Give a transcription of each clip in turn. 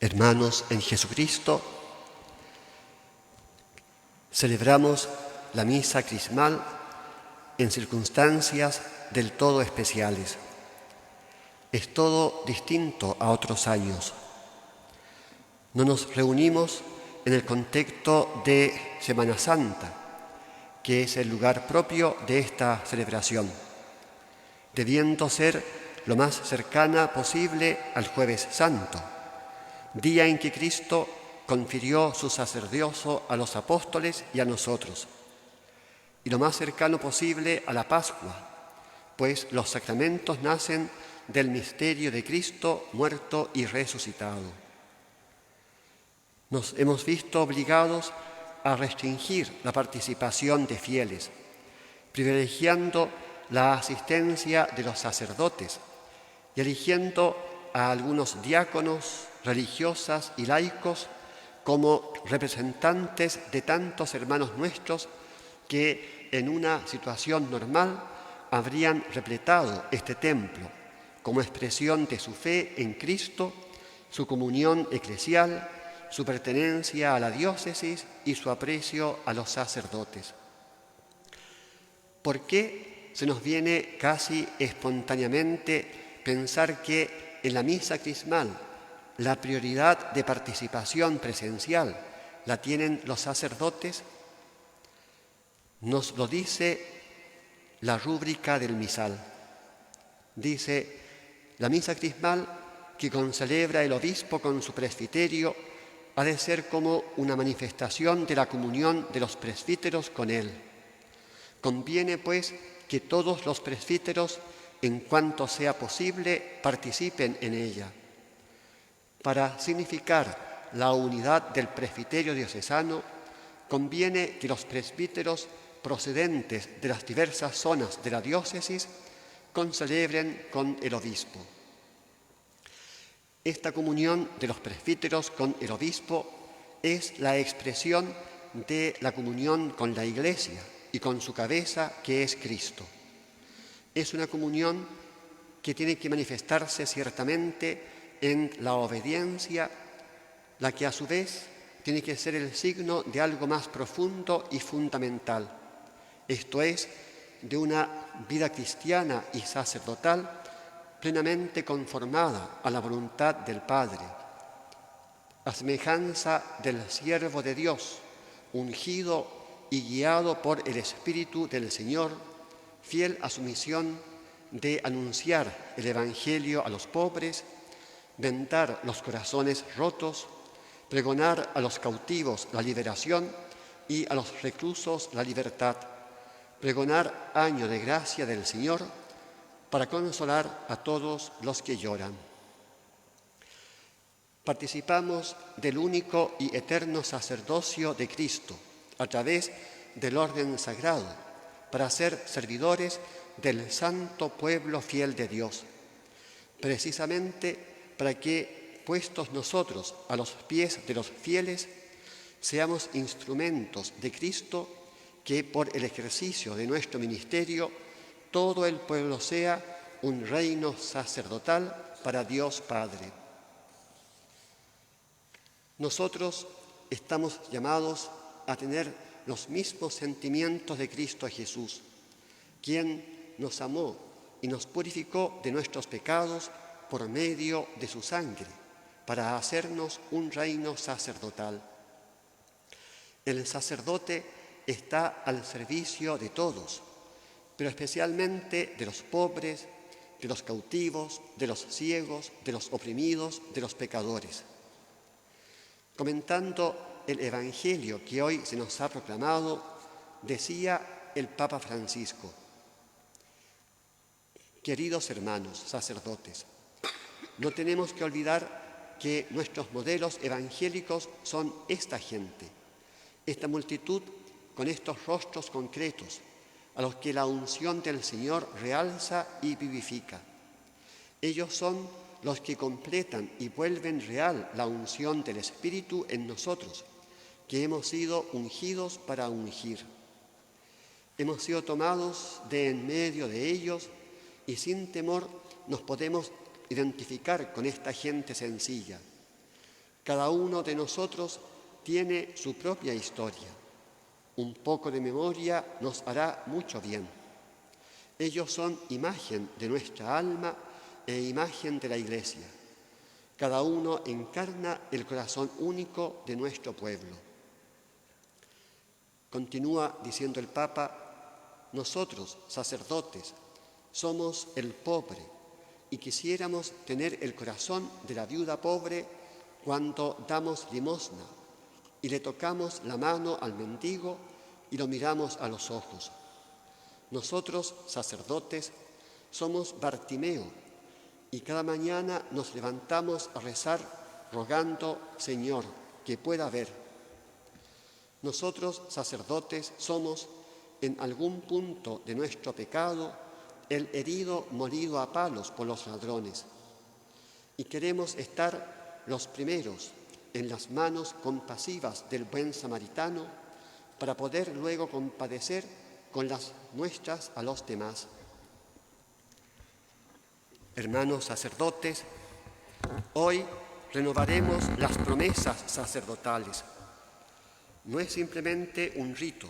Hermanos en Jesucristo, celebramos la misa crismal en circunstancias del todo especiales. Es todo distinto a otros años. No nos reunimos en el contexto de Semana Santa, que es el lugar propio de esta celebración, debiendo ser lo más cercana posible al Jueves Santo, día en que Cristo confirió su sacerdocio a los apóstoles y a nosotros, y lo más cercano posible a la Pascua, pues los sacramentos nacen del misterio de Cristo muerto y resucitado. Nos hemos visto obligados a restringir la participación de fieles, privilegiando la asistencia de los sacerdotes y eligiendo a algunos diáconos, religiosas y laicos como representantes de tantos hermanos nuestros que en una situación normal habrían repletado este templo como expresión de su fe en Cristo, su comunión eclesial, su pertenencia a la diócesis y su aprecio a los sacerdotes. ¿Por qué se nos viene casi espontáneamente pensar que en la misa crismal la prioridad de participación presencial la tienen los sacerdotes? Nos lo dice la rúbrica del misal. Dice: la misa crismal que concelebra el obispo con su presbiterio ha de ser como una manifestación de la comunión de los presbíteros con él. Conviene, pues, que todos los presbíteros, en cuanto sea posible, participen en ella. Para significar la unidad del presbiterio diocesano, conviene que los presbíteros procedentes de las diversas zonas de la diócesis concelebren con el obispo. Esta comunión de los presbíteros con el obispo es la expresión de la comunión con la Iglesia y con su cabeza, que es Cristo. Es una comunión que tiene que manifestarse ciertamente en la obediencia, la que a su vez tiene que ser el signo de algo más profundo y fundamental, esto es, de una vida cristiana y sacerdotal plenamente conformada a la voluntad del Padre, a semejanza del siervo de Dios, ungido y guiado por el Espíritu del Señor, fiel a su misión de anunciar el Evangelio a los pobres, vendar los corazones rotos, pregonar a los cautivos la liberación y a los reclusos la libertad, pregonar año de gracia del Señor para consolar a todos los que lloran. Participamos del único y eterno sacerdocio de Cristo a través del orden sagrado para ser servidores del santo pueblo fiel de Dios, precisamente para que, puestos nosotros a los pies de los fieles, seamos instrumentos de Cristo, que por el ejercicio de nuestro ministerio todo el pueblo sea un reino sacerdotal para Dios Padre. Nosotros estamos llamados a tener los mismos sentimientos de Cristo Jesús, quien nos amó y nos purificó de nuestros pecados por medio de su sangre, para hacernos un reino sacerdotal. El sacerdote está al servicio de todos, pero especialmente de los pobres, de los cautivos, de los ciegos, de los oprimidos, de los pecadores. Comentando el Evangelio que hoy se nos ha proclamado, decía el Papa Francisco: queridos hermanos sacerdotes, no tenemos que olvidar que nuestros modelos evangélicos son esta gente, esta multitud con estos rostros concretos, a los que la unción del Señor realza y vivifica. Ellos son los que completan y vuelven real la unción del Espíritu en nosotros, que hemos sido ungidos para ungir. Hemos sido tomados de en medio de ellos y sin temor nos podemos identificar con esta gente sencilla. Cada uno de nosotros tiene su propia historia. Un poco de memoria nos hará mucho bien. Ellos son imagen de nuestra alma e imagen de la Iglesia. Cada uno encarna el corazón único de nuestro pueblo. Continúa diciendo el Papa: nosotros, sacerdotes, somos el pobre y quisiéramos tener el corazón de la viuda pobre cuando damos limosna y le tocamos la mano al mendigo y lo miramos a los ojos. Nosotros, sacerdotes, somos Bartimeo y cada mañana nos levantamos a rezar rogando: Señor, que pueda ver. Nosotros, sacerdotes, somos, en algún punto de nuestro pecado, el herido molido a palos por los ladrones. Y queremos estar los primeros en las manos compasivas del buen samaritano para poder luego compadecer con las nuestras a los demás. Hermanos sacerdotes, hoy renovaremos las promesas sacerdotales. No es simplemente un rito.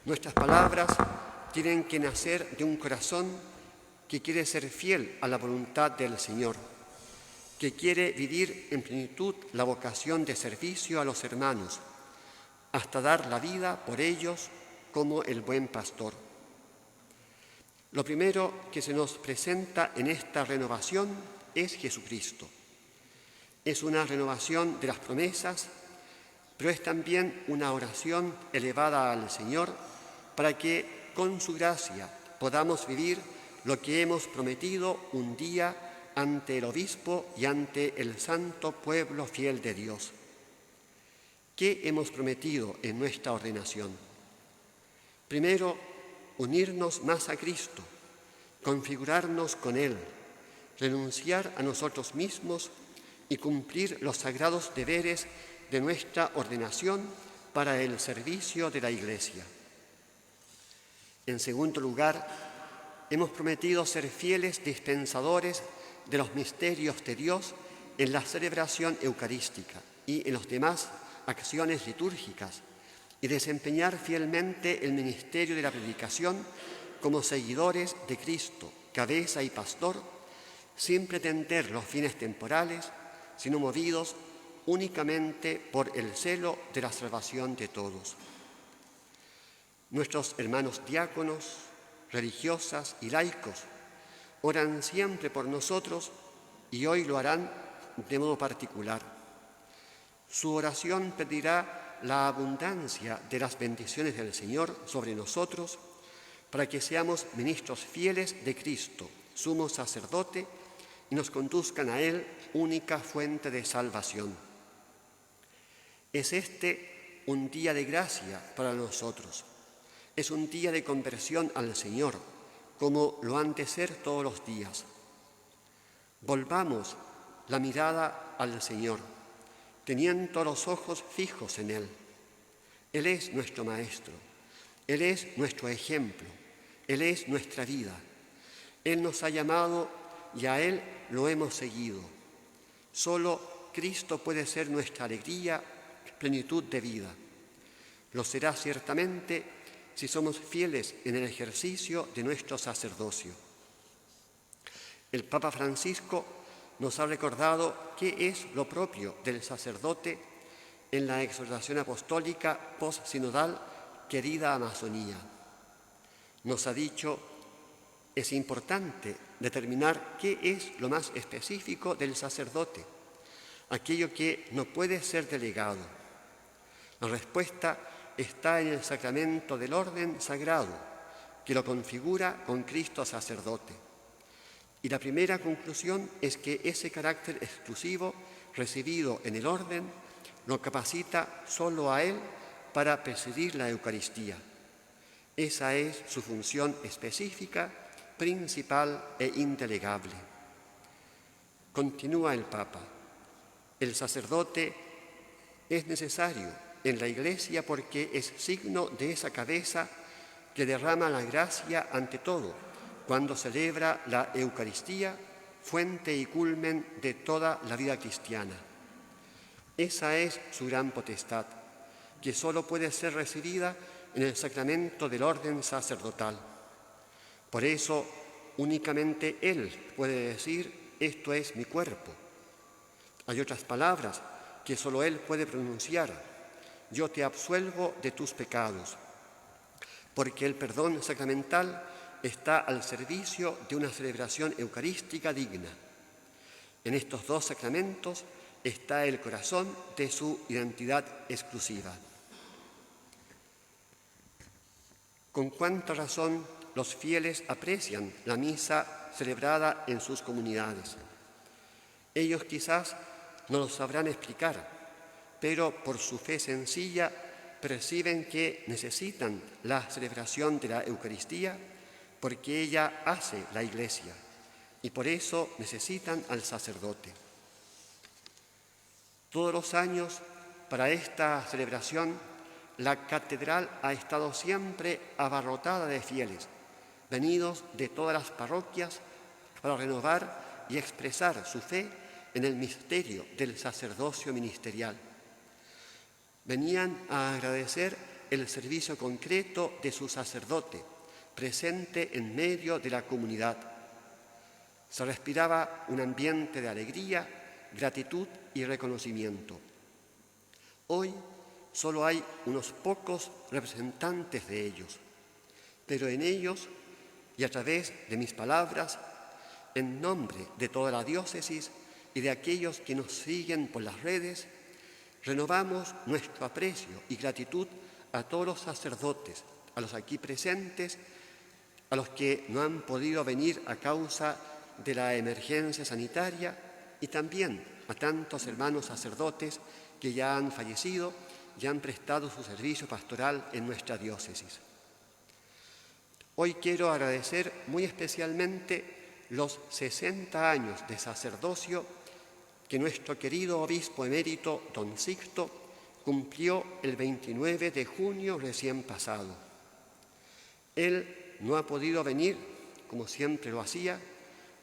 Nuestras palabras tienen que nacer de un corazón que quiere ser fiel a la voluntad del Señor, que quiere vivir en plenitud la vocación de servicio a los hermanos, hasta dar la vida por ellos como el buen pastor. Lo primero que se nos presenta en esta renovación es Jesucristo. Es una renovación de las promesas, pero es también una oración elevada al Señor para que con su gracia podamos vivir lo que hemos prometido un día ante el obispo y ante el santo pueblo fiel de Dios. ¿Qué hemos prometido en nuestra ordenación? Primero, unirnos más a Cristo, configurarnos con Él, renunciar a nosotros mismos y cumplir los sagrados deberes de nuestra ordenación para el servicio de la Iglesia. En segundo lugar, hemos prometido ser fieles dispensadores de los misterios de Dios en la celebración eucarística y en las demás acciones litúrgicas y desempeñar fielmente el ministerio de la predicación como seguidores de Cristo, cabeza y pastor, sin pretender los fines temporales, sino movidos únicamente por el celo de la salvación de todos. Nuestros hermanos diáconos, religiosas y laicos oran siempre por nosotros y hoy lo harán de modo particular. Su oración pedirá la abundancia de las bendiciones del Señor sobre nosotros para que seamos ministros fieles de Cristo, sumo sacerdote, y nos conduzcan a Él, única fuente de salvación. Es este un día de gracia para nosotros. Es un día de conversión al Señor, como lo han de ser todos los días. Volvamos la mirada al Señor, teniendo los ojos fijos en Él. Él es nuestro Maestro, Él es nuestro ejemplo, Él es nuestra vida. Él nos ha llamado y a Él lo hemos seguido. Solo Cristo puede ser nuestra alegría, plenitud de vida. Lo será ciertamente si somos fieles en el ejercicio de nuestro sacerdocio. El Papa Francisco nos ha recordado qué es lo propio del sacerdote en la exhortación apostólica post-sinodal Querida Amazonía. Nos ha dicho: es importante determinar qué es lo más específico del sacerdote, aquello que no puede ser delegado. La respuesta está en el sacramento del orden sagrado, que lo configura con Cristo sacerdote. Y la primera conclusión es que ese carácter exclusivo recibido en el orden lo capacita solo a Él para presidir la Eucaristía. Esa es su función específica, principal e indelegable. Continúa el Papa: el sacerdote es necesario en la Iglesia porque es signo de esa cabeza que derrama la gracia ante todo cuando celebra la Eucaristía, fuente y culmen de toda la vida cristiana. Esa es su gran potestad, que solo puede ser recibida en el sacramento del orden sacerdotal. Por eso, únicamente Él puede decir: esto es mi cuerpo. Hay otras palabras que solo Él puede pronunciar: yo te absuelvo de tus pecados, porque el perdón sacramental está al servicio de una celebración eucarística digna. En estos dos sacramentos está el corazón de su identidad exclusiva. Con cuánta razón los fieles aprecian la misa celebrada en sus comunidades. Ellos quizás no lo sabrán explicar, pero por su fe sencilla perciben que necesitan la celebración de la Eucaristía porque ella hace la Iglesia y por eso necesitan al sacerdote. Todos los años, para esta celebración, la catedral ha estado siempre abarrotada de fieles, venidos de todas las parroquias para renovar y expresar su fe en el misterio del sacerdocio ministerial. Venían a agradecer el servicio concreto de su sacerdote, presente en medio de la comunidad. Se respiraba un ambiente de alegría, gratitud y reconocimiento. Hoy solo hay unos pocos representantes de ellos, pero en ellos y a través de mis palabras, en nombre de toda la diócesis y de aquellos que nos siguen por las redes, renovamos nuestro aprecio y gratitud a todos los sacerdotes, a los aquí presentes, a los que no han podido venir a causa de la emergencia sanitaria y también a tantos hermanos sacerdotes que ya han fallecido y han prestado su servicio pastoral en nuestra diócesis. Hoy quiero agradecer muy especialmente los 60 años de sacerdocio que nuestro querido obispo emérito, don Sixto, cumplió el 29 de junio recién pasado. Él no ha podido venir, como siempre lo hacía,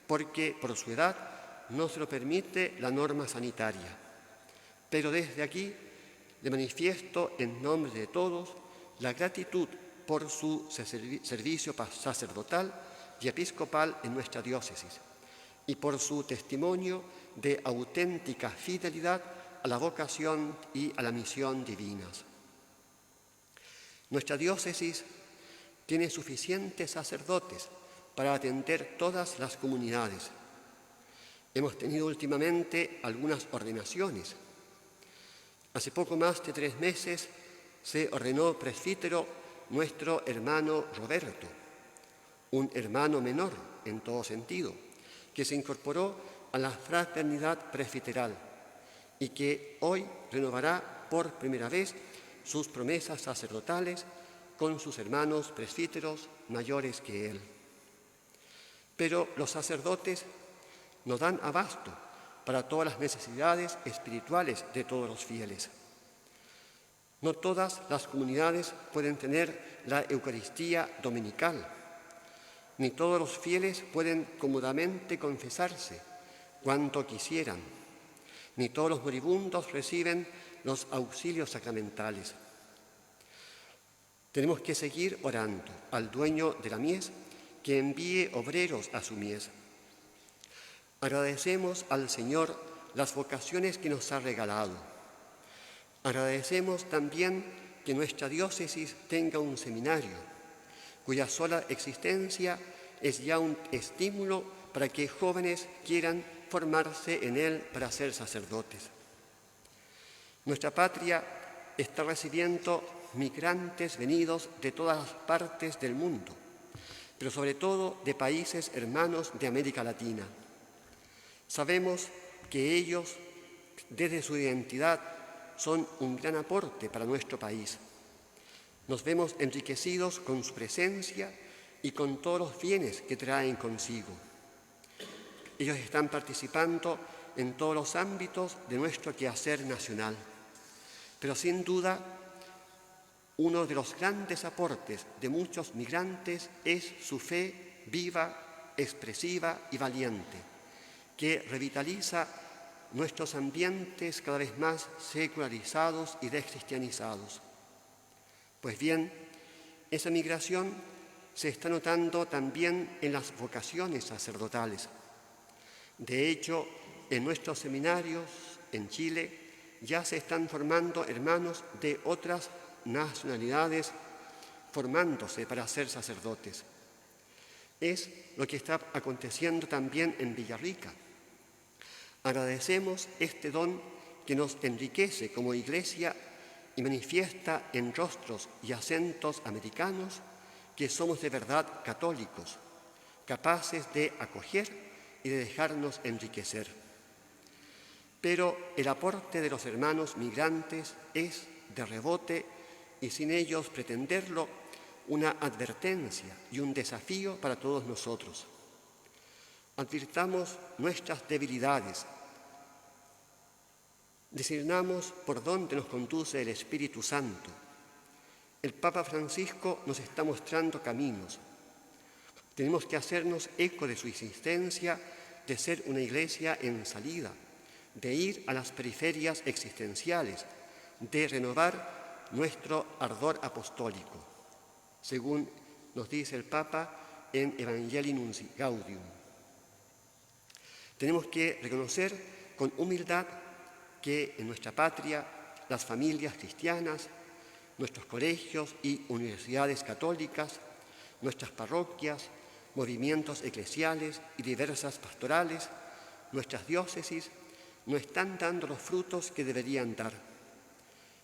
porque por su edad no se lo permite la norma sanitaria. Pero desde aquí le manifiesto en nombre de todos la gratitud por su servicio sacerdotal y episcopal en nuestra diócesis y por su testimonio de auténtica fidelidad a la vocación y a la misión divinas. Nuestra diócesis tiene suficientes sacerdotes para atender todas las comunidades. Hemos tenido últimamente algunas ordenaciones. Hace poco más de 3 meses se ordenó presbítero nuestro hermano Roberto, un hermano menor en todo sentido, que se incorporó a la fraternidad presbiteral y que hoy renovará por primera vez sus promesas sacerdotales con sus hermanos presbíteros mayores que él. Pero los sacerdotes no dan abasto para todas las necesidades espirituales de todos los fieles. No todas las comunidades pueden tener la Eucaristía dominical, ni todos los fieles pueden cómodamente confesarse cuanto quisieran, ni todos los moribundos reciben los auxilios sacramentales. Tenemos que seguir orando al dueño de la mies que envíe obreros a su mies. Agradecemos al Señor las vocaciones que nos ha regalado. Agradecemos también que nuestra diócesis tenga un seminario, cuya sola existencia es ya un estímulo para que jóvenes quieran formarse en él para ser sacerdotes. Nuestra patria está recibiendo migrantes venidos de todas las partes del mundo, pero sobre todo de países hermanos de América Latina. Sabemos que ellos, desde su identidad, son un gran aporte para nuestro país. Nos vemos enriquecidos con su presencia y con todos los bienes que traen consigo. Ellos están participando en todos los ámbitos de nuestro quehacer nacional, pero sin duda uno de los grandes aportes de muchos migrantes es su fe viva, expresiva y valiente, que revitaliza nuestros ambientes cada vez más secularizados y descristianizados. Pues bien, esa migración se está notando también en las vocaciones sacerdotales. De hecho, en nuestros seminarios en Chile ya se están formando hermanos de otras nacionalidades formándose para ser sacerdotes. Es lo que está aconteciendo también en Villarrica. Agradecemos este don que nos enriquece como Iglesia y manifiesta en rostros y acentos americanos que somos de verdad católicos, capaces de acoger y de dejarnos enriquecer. Pero el aporte de los hermanos migrantes es de rebote y sin ellos pretenderlo una advertencia y un desafío para todos nosotros. Advirtamos nuestras debilidades, discernamos por dónde nos conduce el Espíritu Santo. El Papa Francisco nos está mostrando caminos. Tenemos que hacernos eco de su insistencia de ser una iglesia en salida, de ir a las periferias existenciales, de renovar nuestro ardor apostólico, según nos dice el Papa en Evangelii Nunc Gaudium. Tenemos que reconocer con humildad que en nuestra patria las familias cristianas, nuestros colegios y universidades católicas, nuestras parroquias, movimientos eclesiales y diversas pastorales, nuestras diócesis, no están dando los frutos que deberían dar.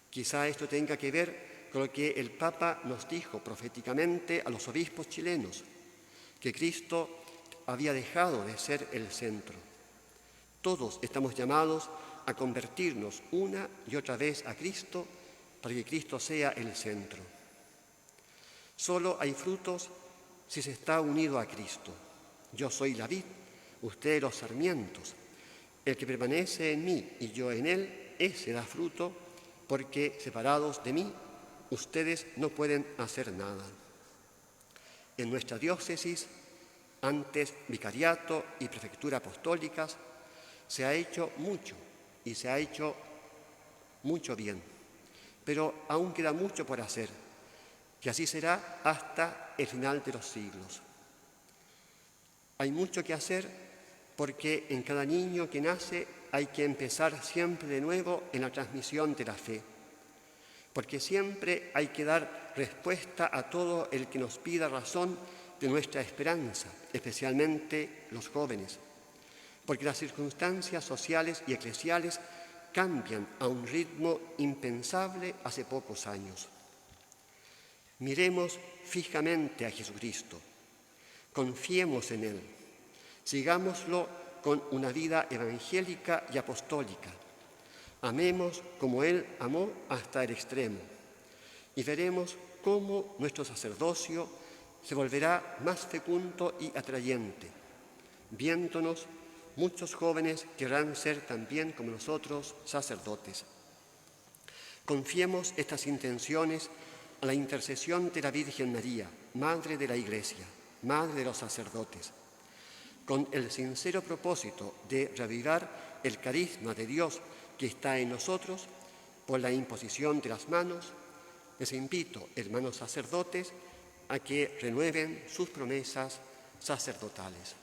Quizá esto tenga que ver con lo que el Papa nos dijo proféticamente a los obispos chilenos, que Cristo había dejado de ser el centro. Todos estamos llamados a convertirnos una y otra vez a Cristo para que Cristo sea el centro. Solo hay frutos si se está unido a Cristo. Yo soy la vid, ustedes los sarmientos. El que permanece en mí y yo en él, ese da fruto, porque separados de mí, ustedes no pueden hacer nada. En nuestra diócesis, antes vicariato y prefectura apostólicas, se ha hecho mucho y se ha hecho mucho bien, pero aún queda mucho por hacer, que así será hasta el final de los siglos. Hay mucho que hacer porque en cada niño que nace hay que empezar siempre de nuevo en la transmisión de la fe, porque siempre hay que dar respuesta a todo el que nos pida razón de nuestra esperanza, especialmente los jóvenes, porque las circunstancias sociales y eclesiales cambian a un ritmo impensable hace pocos años. Miremos fijamente a Jesucristo, confiemos en Él, sigámoslo con una vida evangélica y apostólica, amemos como Él amó hasta el extremo y veremos cómo nuestro sacerdocio se volverá más fecundo y atrayente. Viéndonos, muchos jóvenes querrán ser también como nosotros sacerdotes. Confiemos estas intenciones a la intercesión de la Virgen María, Madre de la Iglesia, Madre de los sacerdotes, con el sincero propósito de reavivar el carisma de Dios que está en nosotros por la imposición de las manos. Les invito, hermanos sacerdotes, a que renueven sus promesas sacerdotales.